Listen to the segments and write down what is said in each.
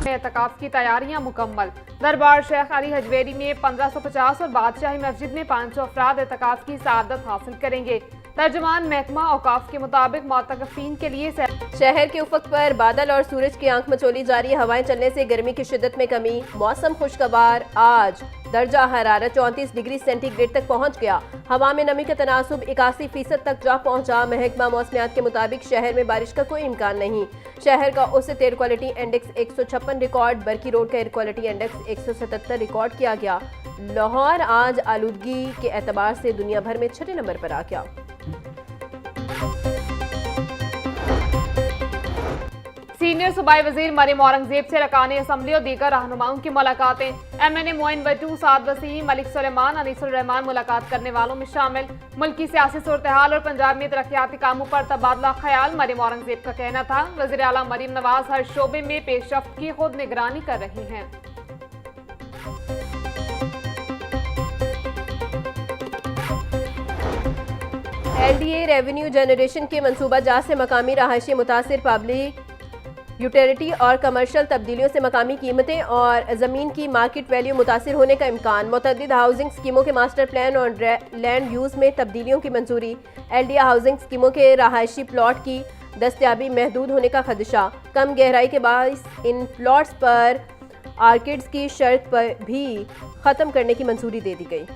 में एतकाफ की तैयारियां मुकम्मल। दरबार शेख अली हजवेरी में 1550 और बादशाही मस्जिद में 500 अफराद एतकाफ की सआदत हासिल करेंगे। तर्जुमान महकमा औकाफ के मुताबिक मोतकफीन के लिए शहर के उफक पर बादल और सूरज की आंख मचोली जारी। हवाएं चलने से गर्मी की शिद्दत में कमी। मौसम खुशगवार। आज दर्जा हरारत 34 डिग्री सेंटीग्रेड तक पहुंच गया। हवा में नमी का तनासुब 81% तक जा पहुंचा। महकमा मौसमियात के मुताबिक शहर में बारिश का कोई इम्कान नहीं। शहर का औसत air quality index 156 record. Barki road का एयर क्वालिटी इंडेक्स 177 रिकॉर्ड किया गया। लाहौर आज आलूदगी के एतबार से दुनिया भर में 6 नंबर पर आ गया। सीनियर सूबाई वजीर मरियम औरंगजेब से अरकान असम्बली और दीगर रहनुमाओं की मुलाकातें। MNA मोइन बट्टू, साद वसीम, मलिक सुलेमान, अनीसुर रहमान मुलाकात करने वालों में शामिल। मुल्क की सियासी सूरत हाल और पंजाब में तरक्याती कामों पर तबादला ख्याल। मरियम औरंगजेब का कहना था, वज़ीर आला मरियम नवाज हर शोबे में पेशरफ्त की खुद निगरानी कर रही हैं। LDA रेवेन्यू जनरेशन के मनसूबा जात से मकामी रहायशी मुतासिर पब्लिक यूटिलिटी और कमर्शियल तब्दीलियों से मकामी कीमतें और ज़मीन की मार्केट वैल्यू मुतासिर होने का इम्कान। मुतअद्दिद हाउसिंग स्कीमों के मास्टर प्लान और लैंड यूज़ में तब्दीलियों की मंजूरी। LDA हाउसिंग स्कीमों के रहायशी प्लॉट की दस्तयाबी महदूद होने का खदशा। कम गहराई के बाइस इन प्लॉट्स पर आर्किड्स की शर्त पर भी ख़त्म करने की मंजूरी दे दी गई।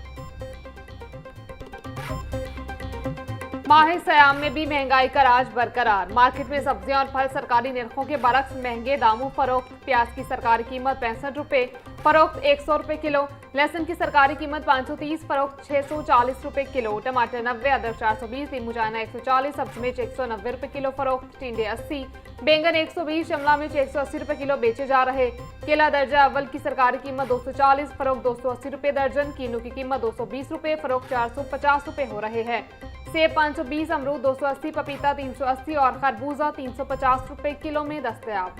माह सयाम में भी महंगाई का राज बरकरार। मार्केट में सब्जियां और फल सरकारी निर्खों के बरक्स महंगे दामों फरोख्त। प्याज की सरकारी कीमत 65 रुपए फरोख्त 100 रुपए किलो। लहसुन की सरकारी कीमत 530 फरोख्त 640 रुपए किलो। टमाटर 90, अदरक 420, नींबू चाइना 140, सब्जी मिर्च 190 रुपए किलो फरोख्त। टिंडे 80, बैंगन 120, शिमला मिर्च 180 रुपए किलो बेचे जा रहे। केला दर्जा अव्वल की सरकारी कीमत 240 फरोख्त 280 रुपए दर्जन। कीनू की कीमत 220 रुपए फरोख्त 450 रुपए हो रहे हैं। सेब 520, अमरूद 280, पपीता 380 और खरबूजा 350 रुपए किलो में दस्तयाब।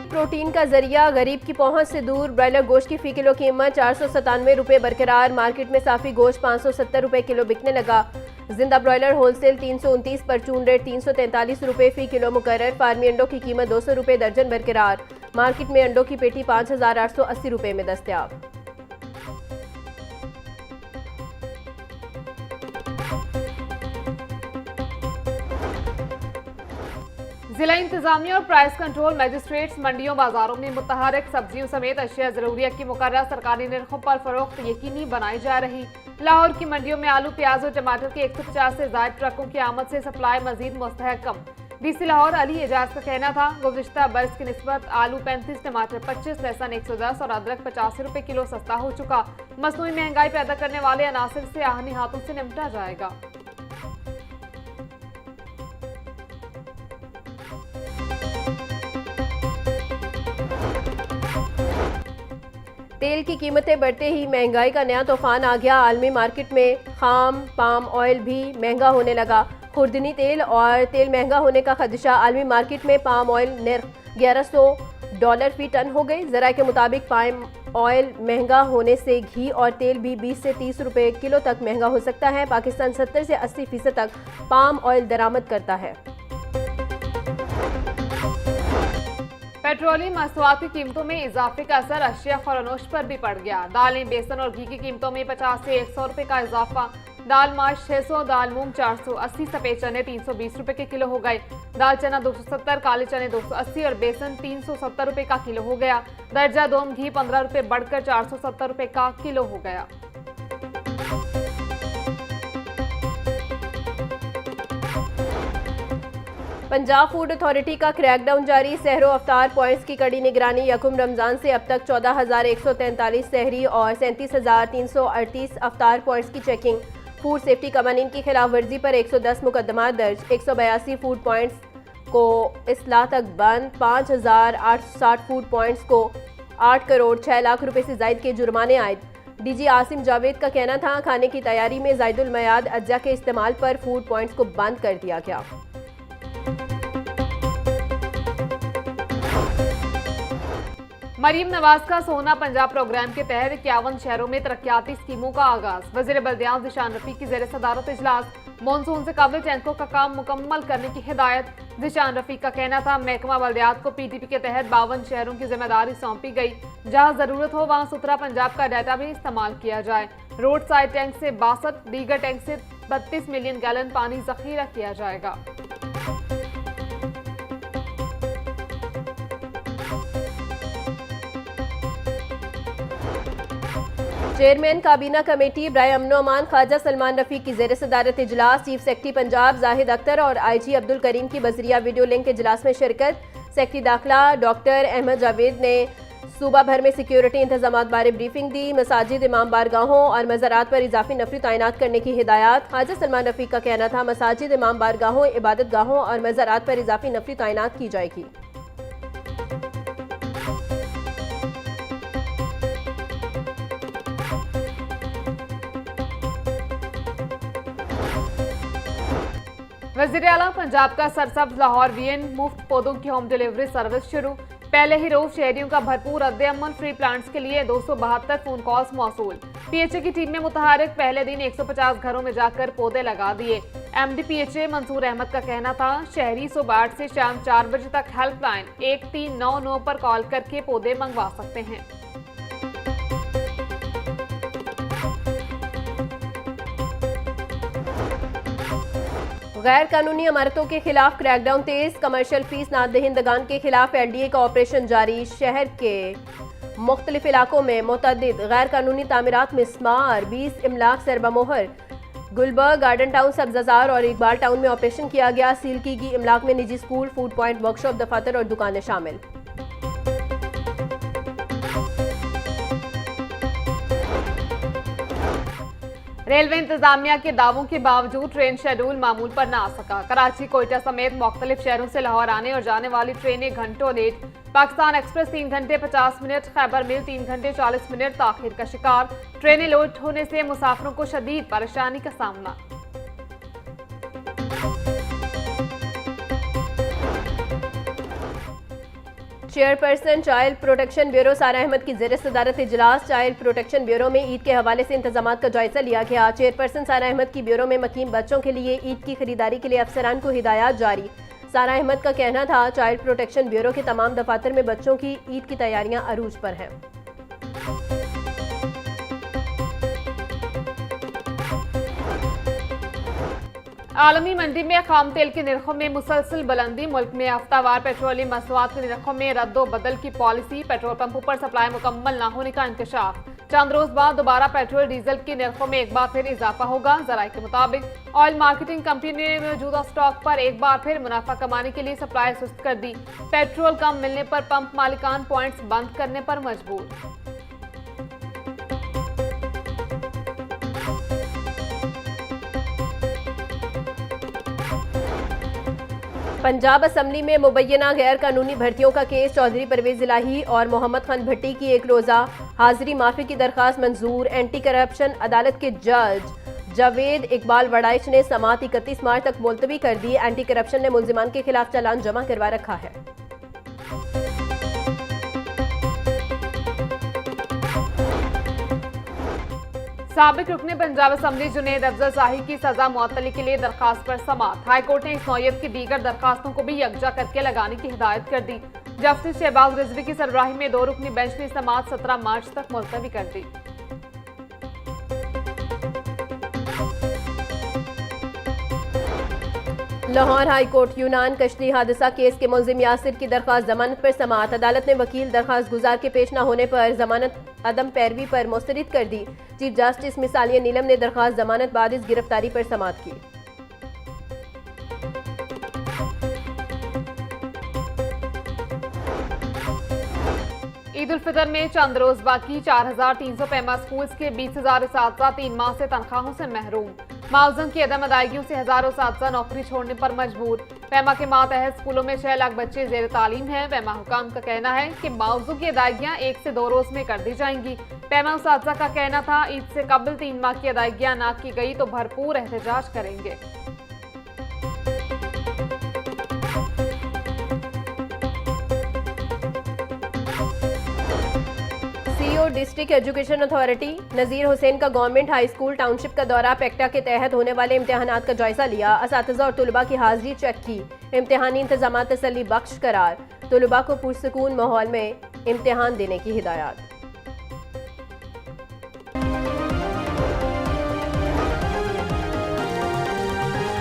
प्रोटीन का जरिया गरीब की पहुंच से दूर। ब्रॉयलर गोश्त की फी किलो कीमत 497 रुपए बरकरार। मार्केट में साफी गोश्त 570 रुपए किलो बिकने लगा। जिंदा ब्रॉयलर होलसेल 329, परचून रेट 343 रुपए फी किलो मुकर्रर। फार्मी अंडों की कीमत 200 रुपए दर्जन बरकरार। मार्केट में अंडों की पेटी 5880 रुपए में दस्तयाब। जिला इंतजामिया और प्राइस कंट्रोल मजिस्ट्रेट्स मंडियों बाजारों में मुतहरक सब्जियों समेत अशिया जरूरियत की मुकर्रर सरकारी निर्खों पर फरोख्त यकीनी बनाई जा रही। लाहौर की मंडियों में आलू, प्याज और टमाटर के 150 से ज्यादा ट्रकों की आमद से सप्लाई मजीद मुस्तहकम। DC लाहौर अली एजाज का कहना था, गुज़िश्ता बरस की निस्बत आलू 35, टमाटर 25, लहसुन 110 और अदरक 85 रुपए किलो सस्ता हो चुका। मसनूई महंगाई पैदा करने वाले अनासिर से आहनी हाथों से निपटा जाएगा। तेल की कीमतें बढ़ते ही महंगाई का नया तूफान आ गया। आलमी मार्केट में खाम पाम ऑयल भी महंगा होने लगा। खुर्दनी तेल और तेल महंगा होने का खदशा। आलमी मार्केट में पाम ऑयल निर्ख $1100 फी टन हो गई। ज़राए के मुताबिक पाम ऑयल महंगा होने से घी और तेल भी 20 से 30 रुपए किलो तक महंगा हो सकता है। पाकिस्तान 70 से 80% तक पाम ऑयल दरामद करता है। पेट्रोलियम मसनूआत की कीमतों में इजाफे का असर अशिया फरोनोश पर भी पड़ गया। दालें, बेसन और घी की कीमतों में 50 से 100 रुपए का इजाफा। दाल माश 600, दाल मूंग 480, सफेद चने 320 रुपए के किलो हो गए। दाल चना 270, काले चने 280 और बेसन 370 रुपए का किलो हो गया। दर्जा दोम घी 15 रुपए बढ़कर 470 रुपए का किलो हो गया। पंजाब फूड अथॉरिटी का क्रैकडाउन जारी। सहरो अफ्तार पॉइंट्स की कड़ी निगरानी। यकुम रमजान से अब तक 14,143 सहरी और 37,338 अफ्तार पॉइंट्स की चेकिंग। फूड सेफ्टी कवानीन की खिलाफ वर्जी पर 110 मुकदमात दर्ज। 182 फूड पॉइंट्स को इसलाह तक बंद। 5,860 फूड पॉइंट्स को 8 करोड़ 6 लाख रुपए से जायद के जुर्माने आयद। DG आसिम जावेद का कहना था, खाने की तैयारी में ज़ायदुल मयाद अज्जा के इस्तेमाल पर फूड पॉइंट्स को बंद कर दिया गया। मरीम नवाज का सोना पंजाब प्रोग्राम के तहत 51 शहरों में तरक्याती स्कीमों का आगाज। वजीर बल्दियात ज़िशान रफीक की ज़ेर सदारत इजलास। मानसून से कबल टैंकों का काम मुकम्मल करने की हिदायत। ज़िशान रफीक का कहना था महकमा बल्दियात को PTP के तहत 52 शहरों की जिम्मेदारी सौंपी गई। जहां जरूरत हो वहां सुथरा पंजाब का डाटा भी इस्तेमाल किया जाए। रोड साइड टैंक से 62, दीगर टैंक से 32 मिलियन गैलन पानी जखीरा किया जाएगा। चेयरमैन काबीना कमेटी बराए अमनो अमान ख्वाजा सलमान रफीक की ज़ेर सदारत इजलास। चीफ सेक्रेटरी पंजाब जाहिद अख्तर और IG अब्दुल करीम की बजरिया वीडियो लिंक इजलास में शिरकत। सेक्रेटरी दाखिला डॉक्टर अहमद जावेद ने सूबा भर में सिक्योरिटी इंतजाम बारे ब्रीफिंग दी। मसाजिद, इमाम बारगाहों और मज़ारात पर इजाफी नफरी तैनात करने की हिदायत। ख्वाजा सलमान रफीक का कहना था मसाजिद, इमाम बारगाहों, इबादत गाहों और मज़ारात पर इजाफी नफरी तैनात की जाएगी। वज़ीर आला पंजाब का सरसब्ज लाहौर VN मुफ्त पौधों की होम डिलीवरी सर्विस शुरू। पहले ही रोज शहरियों का भरपूर रद्द-ए-अमल। फ्री प्लांट्स के लिए 272 फोन कॉल्स मौसूल। PHA की टीम में मुतहरिक पहले दिन 150 घरों में जाकर पौधे लगा दिए। MD PHA मंसूर अहमद का कहना था शहरी सुबह 8 से शाम 4 बजे तक हेल्पलाइन 1399 पर कॉल करके पौधे मंगवा सकते हैं। गैर कानूनी इमारतों के खिलाफ क्रैकडाउन तेज। कमर्शियल फीस ना दहिंदगान के खिलाफ LDA का ऑपरेशन जारी। शहर के मुख्तलिफ इलाकों में मुतअद्दिद गैर कानूनी तामीरात मिसमार। 20 इमलाक सरबमोहर। गुलबर्ग, गार्डन टाउन, सब्जाजार और इकबाल टाउन में ऑपरेशन किया गया। सील की गई इमलाक में निजी स्कूल, फूड पॉइंट, वर्कशॉप, दफातर और दुकानें शामिल। रेलवे इंतजामिया के दावों के बावजूद ट्रेन शेड्यूल मामूल पर न आ सका। कराची, कोयटा समेत मुख्तलिफ शहरों से लाहौर आने और जाने वाली ट्रेनें घंटों लेट। पाकिस्तान एक्सप्रेस 3 घंटे 50 मिनट, खैबर मेल 3 घंटे 40 मिनट ताखिर का शिकार। ट्रेनें लेट होने से मुसाफिरों को शदीद परेशानी का सामना। चेयरपर्सन चाइल्ड प्रोटेक्शन ब्यूरो सारा अहमद की ज़ेर सदारत इजलास। चाइल्ड प्रोटेक्शन ब्यूरो में ईद के हवाले से इंतजामात का जायजा लिया गया। चेयरपर्सन सारा अहमद की ब्यूरो में मकीम बच्चों के लिए ईद की खरीदारी के लिए अफसरान को हिदायत जारी। सारा अहमद का कहना था चाइल्ड प्रोटेक्शन ब्यूरो के तमाम दफातर में बच्चों की ईद की तैयारियां अरूज पर हैं। आलमी मंडी में खाम तेल के निर्खों में मुसलसल बुलंदी। मुल्क में हफ्तावार पेट्रोलियम मसनूआत के निर्खों में रद्दो बदल की पॉलिसी। पेट्रोल पंपों पर सप्लाई मुकम्मल न होने का इंकशाफ। चंद रोज बाद दोबारा पेट्रोल डीजल के निर्खों में एक बार फिर इजाफा होगा। जराये के मुताबिक ऑयल मार्केटिंग कंपनी ने मौजूदा स्टॉक पर एक बार फिर मुनाफा कमाने के लिए सप्लाई सुस्त कर दी। पेट्रोल कम मिलने पर पंप मालिकान पॉइंट्स बंद करने पर मजबूर। पंजाब असम्बली में मुबैना गैर कानूनी भर्तियों का केस। चौधरी परवेज इलाही और मोहम्मद खान भट्टी की एक रोज़ा हाजिरी माफी की दरखास्त मंजूर। एंटी करप्शन अदालत के जज जावेद इकबाल वड़ाइच ने समात 31 मार्च तक मुलतवी कर दी। एंटी करप्शन ने मुलजिमान के खिलाफ चालान जमा करवा रखा है। साबिक रुकने पंजाब असम्बली जुनेद अफजल शाही की सजा मुअत्तली के लिए दरखास्त पर समात। हाईकोर्ट ने इस नौयत की दीगर दरखास्तों को भी यकजा करके लगाने की हिदायत कर दी। जस्टिस शहबाज रिजवी की सरबराही में 2 रुकनी बेंच ने समात 17 मार्च तक मुलतवी कर दी। लाहौर हाई कोर्ट यूनान कश्ती हादसा केस के मुलजिम यासिर की दरखास्त जमानत पर समात। अदालत ने वकील दरखास्त गुजार के पेश न होने पर जमानत अदम पैरवी पर मुस्तरद कर दी। चीफ जस्टिस मिसालिया नीलम ने दरखास्त जमानत बाद इस गिरफ्तारी पर समात की। ईद उल फितर में चंद रोज बाकी। 4300 पैमा स्कूल्स के 20,000 असातिज़ा 3 माह से तनख्वाहों से महरूम। मावजन की अदम अदायगियों से हजारों असातिज़ा नौकरी छोड़ने पर मजबूर। पैमा के मातहत स्कूलों में 6 लाख बच्चे जेर तालीम हैं। पैमा हुकाम का कहना है कि मावजों की अदायगियां 1 से 2 रोज में कर दी जाएंगी। पैमा असातिज़ा का कहना था ईद से कबल 3 माह की अदायगियां ना की गई तो भरपूर एहतजाज करेंगे। डिस्ट्रिक्ट एजुकेशन अथॉरिटी नज़ीर हुसैन का गवर्नमेंट हाई स्कूल टाउनशिप का दौरा पेक्टा के तहत होने वाले इम्तिहानात का जायजा लिया। असातिज़ा और तुलबा की हाजिरी चेक की। इम्तिहानी इंतजामात तसल्ली बख्श करार। तुलबा को पुरसकून माहौल में इम्तिहान देने की हिदायत।